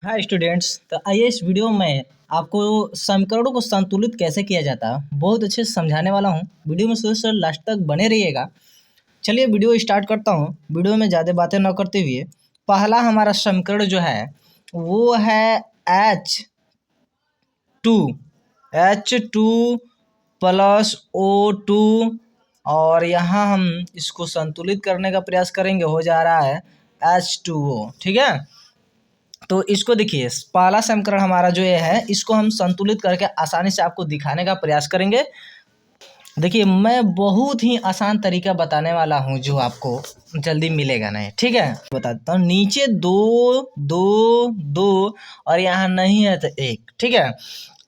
Hi students. तो आइए इस वीडियो में आपको समीकरणों को संतुलित कैसे किया जाता है बहुत अच्छे से समझाने वाला हूँ। वीडियो में शुरू से लास्ट तक बने रहिएगा। चलिए वीडियो स्टार्ट करता हूँ। वीडियो में ज़्यादा बातें न करते हुए पहला हमारा समीकरण जो है वो है टू H2 प्लस O2 और यहाँ हम इसको संतुलित करने का प्रयास करेंगे। हो जा रहा है H2O। ठीक है, तो इसको देखिए पहला समीकरण हमारा जो ये है इसको हम संतुलित करके आसानी से आपको दिखाने का प्रयास करेंगे। देखिए मैं बहुत ही आसान तरीका बताने वाला हूँ जो आपको जल्दी मिलेगा नहीं। ठीक है, बताता हूँ। नीचे दो दो दो और यहाँ नहीं है तो एक। ठीक है,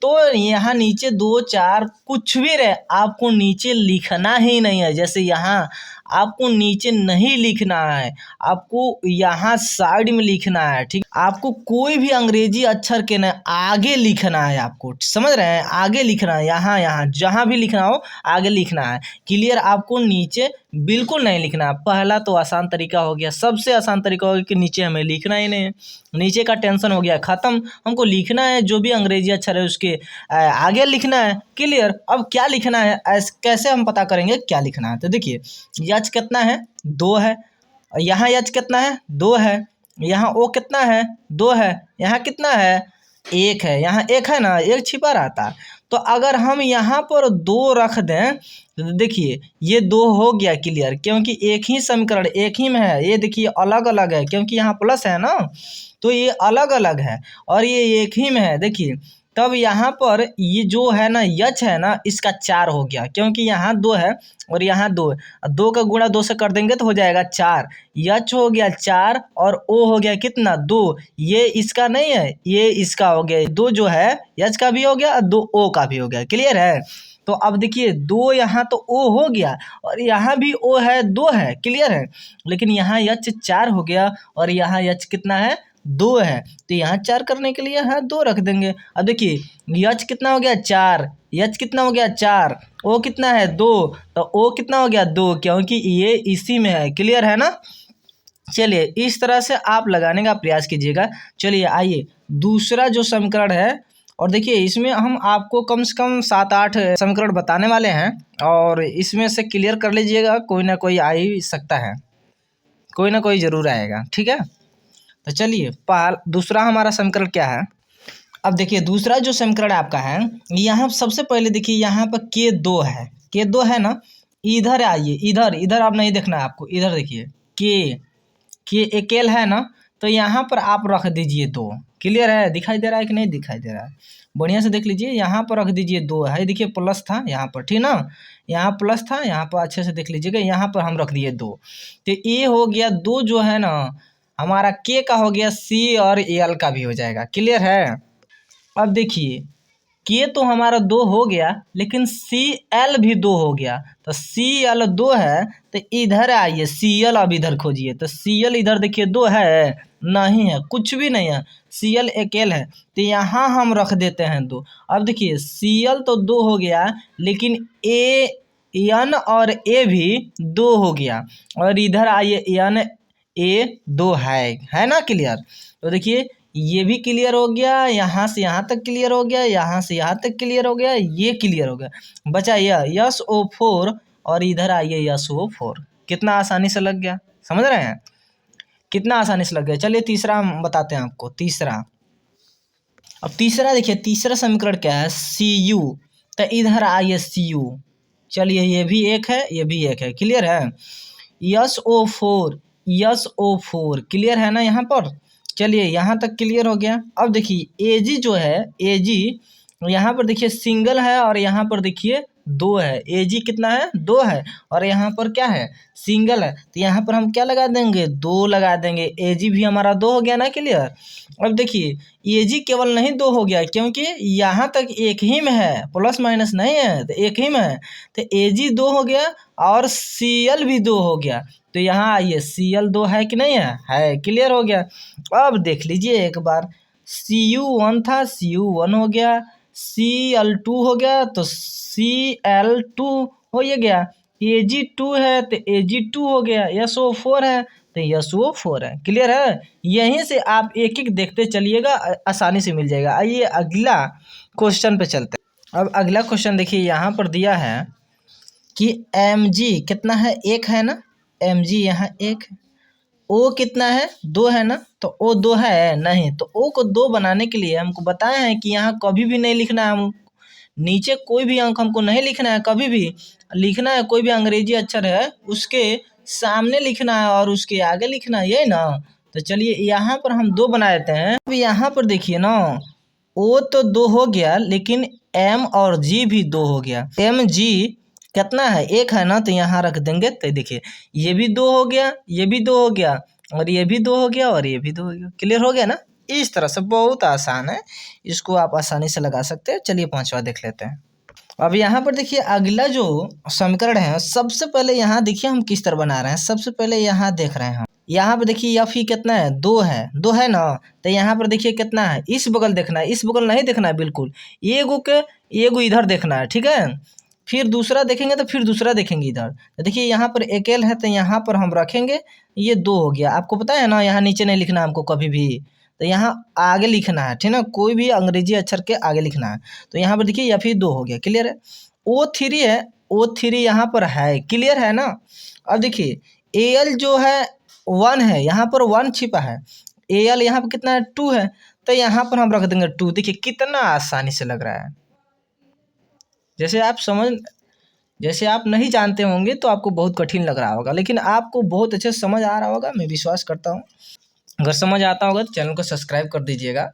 तो यहाँ नीचे दो चार कुछ भी रहे आपको नीचे लिखना ही नहीं है। जैसे यहाँ आपको नीचे नहीं लिखना है, आपको यहाँ साइड में लिखना है। ठीक, आपको कोई भी अंग्रेजी अक्षर के ना आगे लिखना है। आपको समझ रहे हैं, आगे लिखना है। यहाँ यहाँ जहाँ भी लिखना हो आगे लिखना है। क्लियर, आपको नीचे बिल्कुल नहीं लिखना है। पहला तो आसान तरीका हो गया, सबसे आसान तरीका हो गया कि नीचे हमें लिखना ही नहीं है। नीचे का टेंशन हो गया खत्म। हमको लिखना है जो भी अंग्रेजी अक्षर है उसके आगे लिखना है। क्लियर, अब क्या लिखना है, कैसे हम पता करेंगे क्या लिखना है। तो देखिए यच कितना है, दो है। यहाँ यच कितना है, दो है। यहाँ ओ कितना है, दो है। यहाँ कितना है, एक है। यहाँ एक है ना, एक छिपा रहता है। तो अगर हम यहाँ पर दो रख दें तो देखिए ये दो हो गया। क्लियर, क्योंकि एक ही समीकरण एक ही में है। ये देखिए अलग अलग है क्योंकि यहाँ प्लस है ना, तो ये अलग अलग है और ये एक ही में है। देखिए तब यहाँ पर ये जो है ना यच है ना इसका चार हो गया क्योंकि यहाँ दो है और यहाँ दो है। दो का गुणा दो से कर देंगे तो हो जाएगा चार। यच हो गया चार और ओ हो गया कितना, दो। ये इसका नहीं है, ये इसका हो गया। दो जो है यच का भी हो गया और दो ओ का भी हो गया। क्लियर है, तो अब देखिए दो यहाँ तो ओ हो गया और यहाँ भी ओ है, दो है। क्लियर है, लेकिन यहाँ यच चार हो गया और यहाँ यच कितना है, दो है। तो यहाँ चार करने के लिए यहाँ दो रख देंगे। अब देखिए यच कितना हो गया, चार। यच कितना हो गया, चार। ओ कितना है, दो। तो ओ कितना हो गया, दो, क्योंकि ये इसी में है। क्लियर है ना। चलिए इस तरह से आप लगाने का प्रयास कीजिएगा। चलिए आइए दूसरा जो समीकरण है, और देखिए इसमें हम आपको कम से कम 7-8 समीकरण बताने वाले हैं और इसमें से क्लियर कर लीजिएगा। कोई ना कोई आ ही सकता है, कोई ना कोई जरूर आएगा। ठीक है, तो चलिए दूसरा हमारा समीकरण क्या है। अब देखिए दूसरा जो समीकरण आपका है, यहाँ सबसे पहले देखिए यहाँ पर के दो है, के दो है ना। इधर आइए, इधर इधर आप नहीं देखना है आपको, इधर देखिए के एकेल है ना, तो यहाँ पर आप रख दीजिए दो। क्लियर है, दिखाई दे रहा है कि नहीं दिखाई दे रहा है, बढ़िया से देख लीजिए। यहाँ पर रख दीजिए दो है, देखिए प्लस था यहाँ पर, ठीक ना। यहाँ प्लस था, यहाँ पर अच्छे से देख लीजिएगा। यहाँ पर हम रख दिए दो, तो ये हो गया दो जो है ना हमारा के का हो गया, सी और एल का भी हो जाएगा। क्लियर है, अब देखिए के तो हमारा दो हो गया लेकिन सी एल भी दो हो गया। तो सी एल दो है, तो इधर आइए सी एल अब इधर खोजिए। तो सी एल इधर देखिए दो है, नहीं है, कुछ भी नहीं है। सी एल अकेले है, तो यहाँ हम रख देते हैं दो। अब देखिए सी एल तो दो हो गया लेकिन ए एन और ए भी दो हो गया, और इधर आइए एन ए दो है ना। क्लियर, तो देखिए ये भी क्लियर हो गया, यहाँ से यहाँ तक क्लियर हो गया, यहाँ से यहाँ तक क्लियर हो गया, ये क्लियर हो गया। बचा यह SO4 और इधर आइए SO4। कितना आसानी से लग गया, समझ रहे हैं कितना आसानी से लग गया। चलिए तीसरा हम बताते हैं आपको। तीसरा, अब तीसरा देखिए तीसरा समीकरण क्या है, CU। तो इधर आइए CU। चलिए ये भी एक है, ये भी एक है। क्लियर है, SO4 SO4 क्लियर है ना यहाँ पर। चलिए यहाँ तक क्लियर हो गया। अब देखिए AG जो है, AG यहाँ पर देखिए सिंगल है और यहाँ पर देखिए दो है। AG कितना है, दो है, और यहाँ पर क्या है, सिंगल है। तो यहाँ पर हम क्या लगा देंगे, दो लगा देंगे। AG भी हमारा दो हो गया ना। क्लियर, अब देखिए AG केवल नहीं दो हो गया क्योंकि यहाँ तक एक ही में है, प्लस माइनस नहीं है, तो एक ही में है। तो AG दो हो गया और CL भी दो हो गया। तो यहाँ आइए CL दो है कि नहीं है, क्लियर हो गया। अब देख लीजिए एक बार, CU1 था, CU1 हो गया, CL2 हो गया तो CL2 हो ये गया। AG2 है तो AG2 हो गया, SO4 है तो SO4 है। क्लियर है? यहीं से आप एक एक देखते चलिएगा, आसानी से मिल जाएगा। आइए अगला क्वेश्चन पे चलते हैं। अब अगला क्वेश्चन देखिए, यहाँ पर दिया है कि Mg कितना है, 1 है ना, Mg यहाँ 1 है। O कितना है, 2 है ना, तो O 2 है नहीं, तो O को 2 बनाने के लिए हमको बताया है कि यहाँ कभी भी नहीं लिखना है, हम नीचे कोई भी अंक हमको नहीं लिखना है, कभी भी लिखना है कोई भी अंग्रेजी अक्षर है उसके सामने लिखना है और उसके आगे लिखना है, यही ना। तो चलिए यहाँ पर हम 2 बना देते हैं। अब यहाँ पर देखिए ना, O तो 2 हो गया, लेकिन M और G भी 2 हो गया। Mg कितना है, 1 है ना, तो यहाँ रख देंगे। तो देखिए ये भी 2 हो गया, ये भी 2 हो गया, और ये भी 2 हो गया, और ये भी 2 हो गया। क्लियर हो गया ना? इस तरह से बहुत आसान है, इसको आप आसानी से लगा सकते हैं। चलिए 5वां देख लेते हैं। अब यहाँ पर देखिए अगला जो समीकरण है, सबसे पहले यहाँ देखिए हम किस तरह बना रहे हैं। सबसे पहले यहाँ देख रहे हैं हम, यहाँ पर देखिए F कितना है, 2 है, 2 है ना, तो यहाँ पर देखिए कितना है, इस बगल देखना है, इस बगल नहीं देखना है बिल्कुल, एगो इधर देखना है, ठीक है। फिर दूसरा देखेंगे तो फिर दूसरा देखेंगे इधर, तो देखिए यहाँ पर एक L है, तो यहाँ पर हम रखेंगे, ये 2 हो गया। आपको पता है ना, यहाँ नीचे नहीं लिखना हमको कभी भी, तो यहाँ आगे लिखना है, ठीक है ना, कोई भी अंग्रेजी अक्षर के आगे लिखना है। तो यहाँ पर देखिए F 2 हो गया। क्लियर है? O3 है, O3 यहाँ पर है। क्लियर है ना? अब देखिए Al जो है 1 है, यहाँ पर 1 छिपा है, Al यहाँ पर कितना है, 2 है, तो यहाँ पर हम रख देंगे 2। देखिए कितना आसानी से लग रहा है। जैसे आप नहीं जानते होंगे तो आपको बहुत कठिन लग रहा होगा, लेकिन आपको बहुत अच्छे से समझ आ रहा होगा, मैं विश्वास करता हूँ। अगर समझ आता होगा तो चैनल को सब्सक्राइब कर दीजिएगा।